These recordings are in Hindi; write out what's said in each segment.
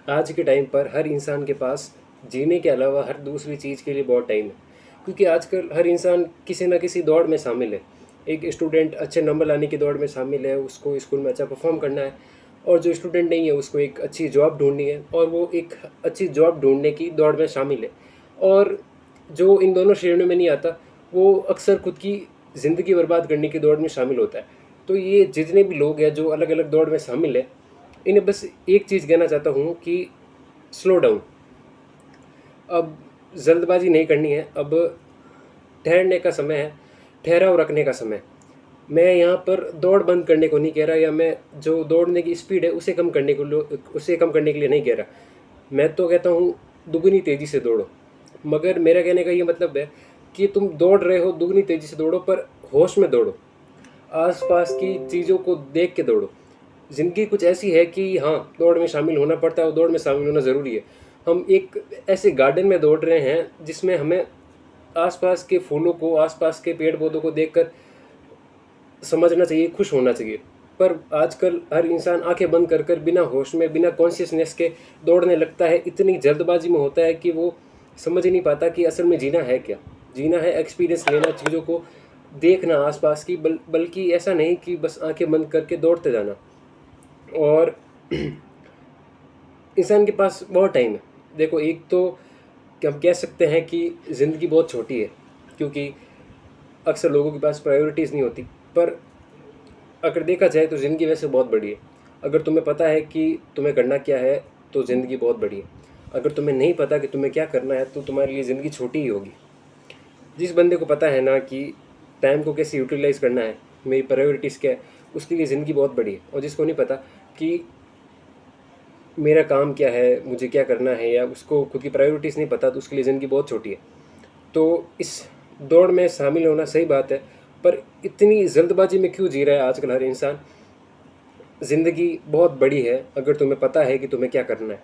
आज के टाइम पर हर इंसान के पास जीने के अलावा हर दूसरी चीज़ के लिए बहुत टाइम है, क्योंकि आजकल हर इंसान किसी न किसी दौड़ में शामिल है। एक स्टूडेंट अच्छे नंबर लाने की दौड़ में शामिल है, उसको स्कूल में अच्छा परफॉर्म करना है। और जो स्टूडेंट नहीं है उसको एक अच्छी जॉब ढूंढनी है और वो एक अच्छी जॉब ढूंढने की दौड़ में शामिल है। और जो इन दोनों श्रेणियों में नहीं आता वो अक्सर खुद की ज़िंदगी बर्बाद करने की दौड़ में शामिल होता है। तो ये जितने भी लोग हैं जो अलग अलग दौड़ में शामिल है, इन्हें बस एक चीज़ कहना चाहता हूँ कि स्लो डाउन। अब जल्दबाजी नहीं करनी है, अब ठहरने का समय है, ठहराव रखने का समय। मैं यहाँ पर दौड़ बंद करने को नहीं कह रहा, या मैं जो दौड़ने की स्पीड है उसे कम करने के लिए नहीं कह रहा। मैं तो कहता हूँ दुगनी तेज़ी से दौड़ो। मगर मेरा कहने का ये मतलब है कि तुम दौड़ रहे हो दुगनी तेज़ी से दौड़ो, पर होश में दौड़ो, आसपास की चीज़ों को देख के दौड़ो। ज़िंदगी कुछ ऐसी है कि हाँ, दौड़ में शामिल होना पड़ता है और दौड़ में शामिल होना ज़रूरी है। हम एक ऐसे गार्डन में दौड़ रहे हैं जिसमें हमें आसपास के फूलों को, आसपास के पेड़ पौधों को देखकर समझना चाहिए, खुश होना चाहिए। पर आजकल हर इंसान आंखें बंद कर कर बिना होश में, बिना कॉन्शियसनेस के दौड़ने लगता है। इतनी जल्दबाजी में होता है कि वो समझ ही नहीं पाता कि असल में जीना है क्या। जीना है एक्सपीरियंस लेना, चीज़ों को देखना आसपास की, बल्कि ऐसा नहीं कि बस आंखें बंद करके दौड़ते जाना। और इंसान के पास बहुत टाइम है। देखो, एक तो कि हम कह सकते हैं कि ज़िंदगी बहुत छोटी है, क्योंकि अक्सर लोगों के पास प्रायोरिटीज़ नहीं होती। पर अगर देखा जाए तो ज़िंदगी वैसे बहुत बड़ी है। अगर तुम्हें पता है कि तुम्हें करना क्या है तो ज़िंदगी बहुत बड़ी है। अगर तुम्हें नहीं पता कि तुम्हें क्या करना है तो तुम्हारे लिए ज़िंदगी छोटी ही होगी। जिस बंदे को पता है ना कि टाइम को कैसे यूटिलाइज़ करना है, मेरी प्रायोरिटीज़ क्या है, उसके लिए ज़िंदगी बहुत बड़ी है। और जिसको नहीं पता कि मेरा काम क्या है, मुझे क्या करना है, या उसको खुद की प्रायोरिटीज़ नहीं पता, तो उसके लिए ज़िंदगी बहुत छोटी है। तो इस दौड़ में शामिल होना सही बात है, पर इतनी जल्दबाजी में क्यों जी रहा है आजकल हर इंसान। ज़िंदगी बहुत बड़ी है अगर तुम्हें पता है कि तुम्हें क्या करना है।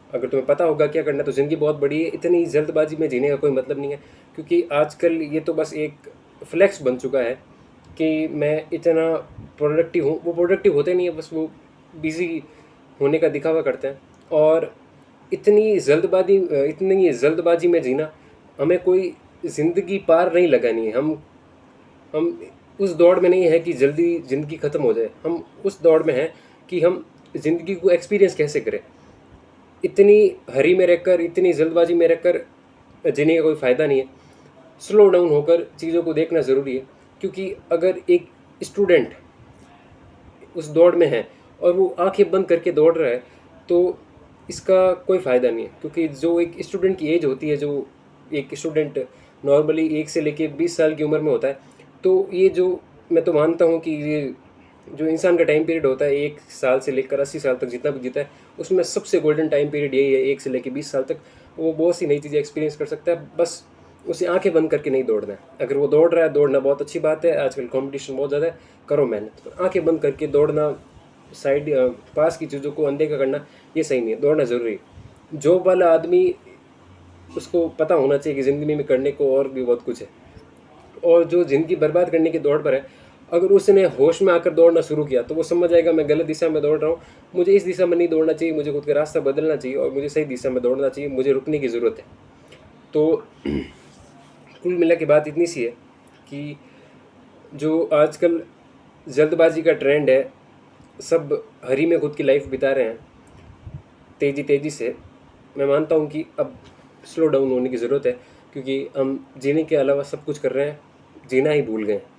अगर तुम्हें पता होगा क्या करना है तो ज़िंदगी बहुत बड़ी है। इतनी जल्दबाजी में जीने का कोई मतलब नहीं है, क्योंकि आजकल ये तो बस एक फ्लैक्स बन चुका है कि मैं इतना प्रोडक्टिव हूँ। वो प्रोडक्टिव होते नहीं है, बस वो बिज़ी होने का दिखावा करते हैं। और इतनी जल्दबाजी में जीना, हमें कोई ज़िंदगी पार नहीं लगानी है। हम उस दौड़ में नहीं है कि जल्दी ज़िंदगी ख़त्म हो जाए। हम उस दौड़ में हैं कि हम ज़िंदगी को एक्सपीरियंस कैसे करें। इतनी हरी में रहकर, इतनी जल्दबाजी में रहकर जीने का कोई फ़ायदा नहीं है। स्लो डाउन होकर चीज़ों को देखना ज़रूरी है, क्योंकि अगर एक स्टूडेंट उस दौड़ में है और वो आंखें बंद करके दौड़ रहा है तो इसका कोई फ़ायदा नहीं है। क्योंकि जो एक स्टूडेंट की एज होती है, जो एक स्टूडेंट नॉर्मली 1 से लेके 20 साल की उम्र में होता है, तो ये जो मैं तो मानता हूँ कि ये जो इंसान का टाइम पीरियड होता है 1 साल से लेकर 80 साल तक जितना भी जीता है, उसमें सबसे गोल्डन टाइम पीरियड यही है। 1 से लेके 20 साल तक वो बहुत सी नई चीज़ें एक्सपीरियंस कर सकता है। बस उसे आंखें बंद करके नहीं दौड़ना है। अगर वो दौड़ रहा है, दौड़ना बहुत अच्छी बात है, आजकल कंपटीशन बहुत ज़्यादा है, करो मेहनत। पर आंखें बंद करके दौड़ना, साइड पास की चीज़ों को अनदेखा करना, ये सही नहीं है। दौड़ना ज़रूरी है। जॉब वाला आदमी, उसको पता होना चाहिए कि ज़िंदगी में करने को और भी बहुत कुछ है। और जो ज़िंदगी बर्बाद करने की दौड़ पर है, अगर उसने होश में आकर दौड़ना शुरू किया तो वो समझ जाएगा मैं गलत दिशा में दौड़ रहा हूँ, मुझे इस दिशा में नहीं दौड़ना चाहिए, मुझे खुद का रास्ता बदलना चाहिए और मुझे सही दिशा में दौड़ना चाहिए, मुझे रुकने की ज़रूरत है। तो कुल मिला के बात इतनी सी है कि जो आजकल जल्दबाजी का ट्रेंड है, सब हरी में खुद की लाइफ बिता रहे हैं तेज़ी से। मैं मानता हूँ कि अब स्लो डाउन होने की ज़रूरत है, क्योंकि हम जीने के अलावा सब कुछ कर रहे हैं, जीना ही भूल गए हैं।